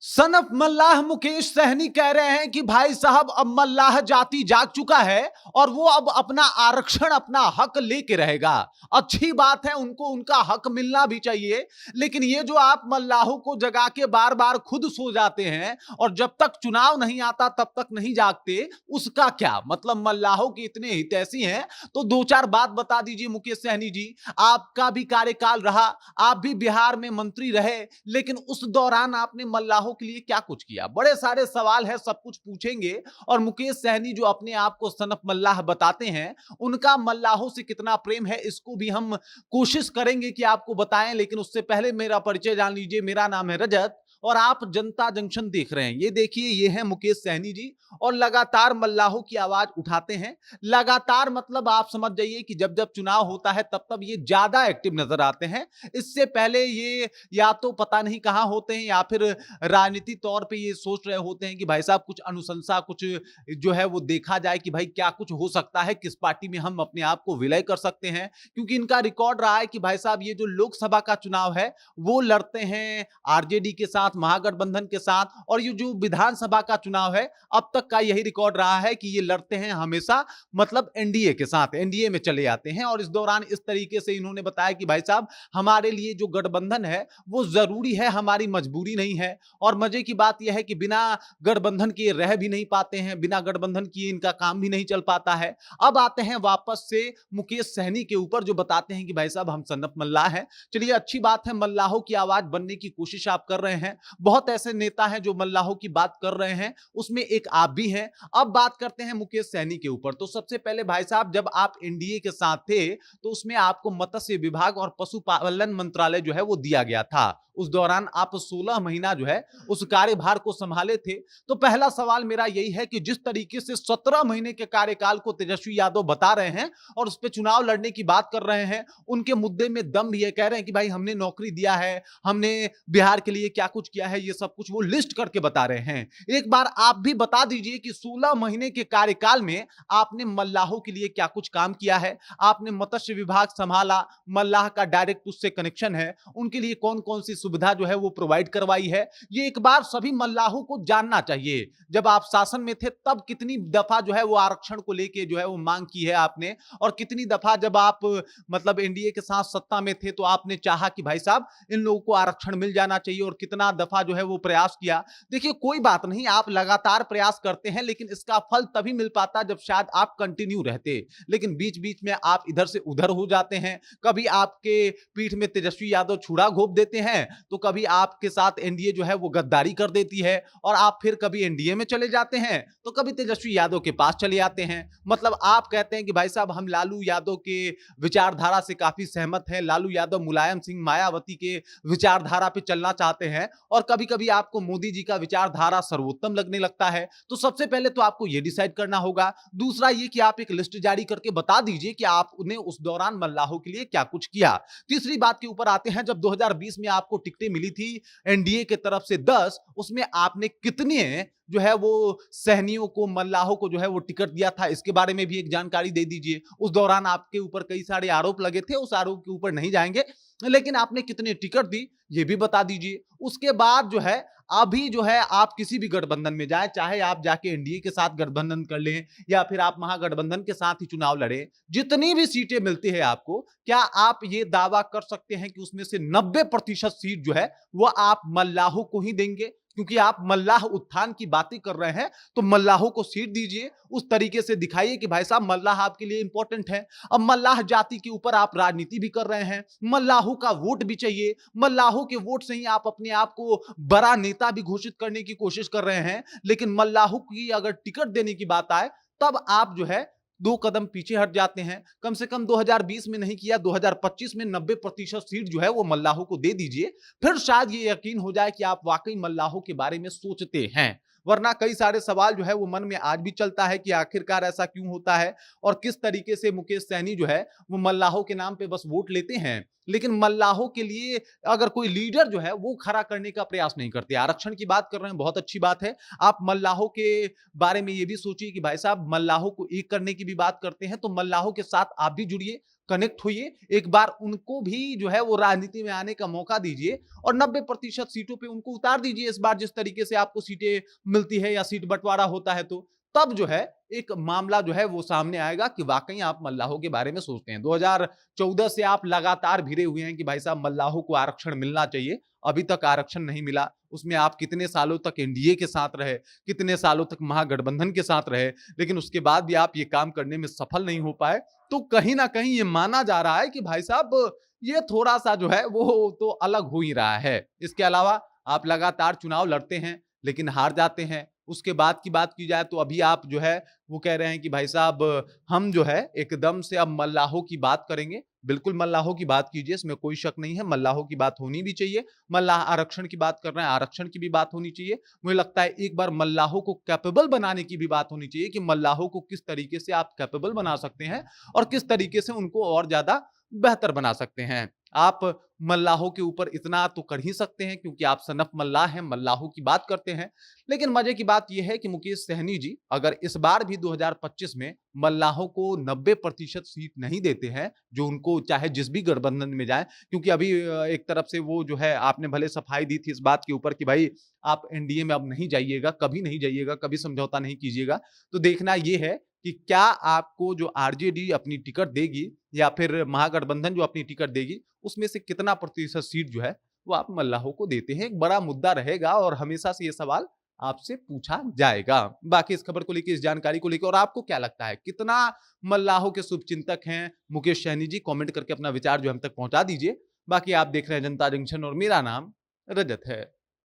Son of मल्लाह मुकेश सहनी कह रहे हैं कि भाई साहब अब मल्लाह जाति जाग चुका है और वो अब अपना आरक्षण अपना हक लेके रहेगा। अच्छी बात है, उनको उनका हक मिलना भी चाहिए। लेकिन ये जो आप मल्लाहों को जगा के बार बार खुद सो जाते हैं और जब तक चुनाव नहीं आता तब तक नहीं जागते, उसका क्या मतलब? मल्लाहों की इतने हितैषी हैं तो दो चार बात बता दीजिए मुकेश सहनी जी। आपका भी कार्यकाल रहा, आप भी बिहार में मंत्री रहे, लेकिन उस दौरान आपने मल्लाहों के लिए क्या कुछ किया? बड़े सारे सवाल है, सब कुछ पूछेंगे। और मुकेश सहनी जो अपने आप को सन ऑफ मल्लाह बताते हैं, उनका मल्लाहों से कितना प्रेम है इसको भी हम कोशिश करेंगे कि आपको बताएं। लेकिन उससे पहले मेरा परिचय जान लीजिए। मेरा नाम है रजत और आप जनता जंक्शन देख रहे हैं। ये देखिए, ये है मुकेश सहनी जी और लगातार मल्लाहों की आवाज उठाते हैं। लगातार मतलब आप समझ जाइए कि जब जब चुनाव होता है तब तब ये ज्यादा एक्टिव नजर आते हैं। इससे पहले ये या तो पता नहीं कहां होते हैं या फिर राजनीतिक तौर पे ये सोच रहे होते हैं कि भाई साहब कुछ अनुशंसा, कुछ जो है वो देखा जाए कि भाई क्या कुछ हो सकता है, किस पार्टी में हम अपने आप को विलय कर सकते हैं। क्योंकि इनका रिकॉर्ड रहा है कि भाई साहब ये जो लोकसभा का चुनाव है वो लड़ते हैं आरजेडी के साथ, महागठबंधन के साथ, और ये जो विधानसभा का चुनाव है अब तक का यही रिकॉर्ड रहा है कि ये लड़ते हैं हमेशा मतलब एनडीए के साथ, एनडीए में चले जाते हैं। और इस दौरान इस तरीके से इन्होंने बताया कि भाई साहब हमारे लिए जो गठबंधन है वो जरूरी है, हमारी मजबूरी नहीं है। और मजे की बात यह है कि बिना गठबंधन के रह भी नहीं पाते हैं, बिना गठबंधन किए इनका काम भी नहीं चल पाता है। अब आते हैं वापस से मुकेश सहनी के ऊपर जो बताते हैं कि भाई साहब हम सन ऑफ मल्लाह हैं। चलिए, अच्छी बात है, मल्लाहों की आवाज बनने की कोशिश आप कर रहे हैं। बहुत ऐसे नेता हैं जो मल्लाहों की बात कर रहे हैं, उसमें एक आप भी हैं। अब बात करते हैं मुकेश सहनी के ऊपर। तो सबसे पहले भाई साहब, जब आप एनडीए के साथ थे तो उसमें आपको मत्स्य विभाग और पशुपालन मंत्रालय जो है वो दिया गया था। उस दौरान आप 16 महीना जो है उस कार्यभार को संभाले थे। तो पहला सवाल मेरा यही है कि जिस तरीके से 17 महीने के कार्यकाल को तेजस्वी यादव बता रहे हैं और उस पर चुनाव लड़ने की बात कर रहे हैं, उनके मुद्दे में दम भी है। कह रहे हैं कि भाई हमने नौकरी दिया है, हमने बिहार के लिए क्या कुछ किया है, ये सब कुछ वो लिस्ट करके बता रहे हैं। एक बार आप भी बता दीजिए कि 16 महीने के कार्यकाल में आपने मल्लाहों के लिए क्या कुछ काम किया है। आपने मत्स्य विभाग संभाला, मल्लाह का डायरेक्ट उससे कनेक्शन है, उनके लिए कौन कौन सी सुविधा जो है वो प्रोवाइड करवाई है, ये एक बार सभी मल्लाहों को जानना चाहिए। जब आप शासन में थे तब कितनी दफा जो है वो आरक्षण को लेके जो है वो मांग की है आपने, और कितनी दफा जब आप मतलब एनडीए के साथ सत्ता में थे तो आपने चाहा कि भाई साहब इन लोगों को आरक्षण मिल जाना चाहिए, और कितना दफा जो है वो प्रयास किया। देखिए, कोई बात नहीं, आप लगातार प्रयास करते हैं, लेकिन इसका फल तभी मिल पाता जब शायद आप कंटिन्यू रहते। लेकिन बीच बीच में आप इधर से उधर हो जाते हैं। कभी आपके पीठ में तेजस्वी यादव छुरा घोंप देते हैं, तो कभी आपके साथ एनडीए जो है वो गद्दारी कर देती है, और आप फिर कभी एनडीए में चले जाते हैं तो कभी तेजस्वी यादव के पास चले आते हैं। मतलब आप कहते हैं कि भाई साहब हम लालू यादव के विचारधारा से काफी सहमत हैं, लालू यादव मुलायम सिंह मायावती के विचारधारा पे चलना चाहते हैं, और कभी कभी आपको मोदी जी का विचारधारा सर्वोत्तम लगने लगता है। तो सबसे पहले तो आपको यह डिसाइड करना होगा। दूसरा ये कि आप एक लिस्ट जारी करके बता दीजिए कि आपने उस दौरान मल्लाहों के लिए क्या कुछ किया। तीसरी बात के ऊपर आते हैं, जब 2020 में आपको टिकटें मिली थी एनडीए की तरफ से 10, उसमें आपने कितने जो है वो सहनियों को, मल्लाहों को जो है वो टिकट दिया था, इसके बारे में भी एक जानकारी दे दीजिए। उस दौरान आपके ऊपर कई सारे आरोप लगे थे, उस आरोप के ऊपर नहीं जाएंगे, लेकिन आपने कितने टिकट दी ये भी बता दीजिए। उसके बाद जो है अभी जो है आप किसी भी गठबंधन में जाए, चाहे आप जाके एनडीए के साथ गठबंधन कर लें या फिर आप महागठबंधन के साथ ही चुनाव लड़े, जितनी भी सीटें मिलती है आपको, क्या आप ये दावा कर सकते हैं कि उसमें से 90% सीट जो है वो आप मल्लाहों को ही देंगे? क्योंकि आप मल्लाह उत्थान की बातें कर रहे हैं तो मल्लाहों को सीट दीजिए, उस तरीके से दिखाइए कि भाई साहब मल्लाह आपके लिए इंपॉर्टेंट है। अब मल्लाह जाति के ऊपर आप राजनीति भी कर रहे हैं, मल्लाहों का वोट भी चाहिए, मल्लाहों के वोट से ही आप अपने आप को बड़ा नेता भी घोषित करने की कोशिश कर रहे हैं। लेकिन मल्लाहों की अगर टिकट देने की बात आए तब आप जो है 2 कदम पीछे हट जाते हैं। कम से कम 2020 में नहीं किया, 2025 में 90% सीट जो है वो मल्लाहों को दे दीजिए, फिर शायद ये यकीन हो जाए कि आप वाकई मल्लाहों के बारे में सोचते हैं। वरना कई सारे सवाल जो है वो मन में आज भी चलता है कि आखिरकार ऐसा क्यों होता है, और किस तरीके से मुकेश सहनी जो है वो मल्लाहों के नाम पे बस वोट लेते हैं, लेकिन मल्लाहों के लिए अगर कोई लीडर जो है वो खड़ा करने का प्रयास नहीं करते। आरक्षण की बात कर रहे हैं, बहुत अच्छी बात है। आप मल्लाहों के बारे में ये भी सोचिए कि भाई साहब मल्लाहों को एक करने की भी बात करते हैं, तो मल्लाहों के साथ आप भी जुड़िए, कनेक्ट होइए, एक बार उनको भी जो है वो राजनीति में आने का मौका दीजिए और 90% सीटों पे उनको उतार दीजिए इस बार, जिस तरीके से आपको सीटें मिलती है या सीट बंटवारा होता है तो। तब जो है एक मामला जो है वो सामने आएगा कि वाकई आप मल्लाहों के बारे में सोचते हैं। 2014 से आप लगातार भिड़े हुए हैं कि भाई साहब मल्लाहों को आरक्षण मिलना चाहिए, अभी तक आरक्षण नहीं मिला। उसमें आप कितने सालों तक एनडीए के साथ रहे, कितने सालों तक महागठबंधन के साथ रहे, लेकिन उसके बाद भी आप ये काम करने में सफल नहीं हो पाए। तो कहीं ना कहीं ये माना जा रहा है कि भाई साहब ये थोड़ा सा जो है वो तो अलग हो ही रहा है। इसके अलावा आप लगातार चुनाव लड़ते हैं लेकिन हार जाते हैं। उसके बाद की बात की जाए तो अभी आप जो है वो कह रहे हैं कि भाई साहब हम जो है एकदम से अब मल्लाहों की बात करेंगे। बिल्कुल मल्लाहों की बात कीजिए, इसमें कोई शक नहीं है, मल्लाहों की बात होनी भी चाहिए। मल्लाह आरक्षण की बात कर रहे हैं, आरक्षण की भी बात होनी चाहिए। मुझे लगता है एक बार मल्लाहों को कैपेबल बनाने की भी बात होनी चाहिए कि मल्लाहों को किस तरीके से आप कैपेबल बना सकते हैं और किस तरीके से उनको और ज्यादा बेहतर बना सकते हैं। आप मल्लाहों के ऊपर इतना तो कर ही सकते हैं क्योंकि आप सनफ मल्लाह हैं, मल्लाहों की बात करते हैं। लेकिन मजे की बात यह है कि मुकेश सहनी जी अगर इस बार भी 2025 में मल्लाहों को 90% सीट नहीं देते हैं, जो उनको चाहे जिस भी गठबंधन में जाए, क्योंकि अभी एक तरफ से वो जो है आपने भले सफाई दी थी इस बात के ऊपर कि भाई आप एनडीए में अब नहीं जाइएगा, कभी नहीं जाइएगा, कभी समझौता नहीं कीजिएगा। तो देखना यह है कि क्या आपको जो आरजेडी अपनी टिकट देगी या फिर महागठबंधन जो अपनी टिकट देगी, उसमें से कितना प्रतिशत सीट जो है वो आप मल्लाहों को देते हैं। एक बड़ा मुद्दा रहेगा और हमेशा से ये सवाल आपसे पूछा जाएगा। बाकी इस खबर को लेकर, इस जानकारी को लेकर और आपको क्या लगता है, कितना मल्लाहों के शुभचिंतक हैं मुकेश सहनी जी? कमेंट करके अपना विचार जो हम तक पहुंचा दीजिए। बाकी आप देख रहे हैं जनता जंक्शन और मेरा नाम रजत है।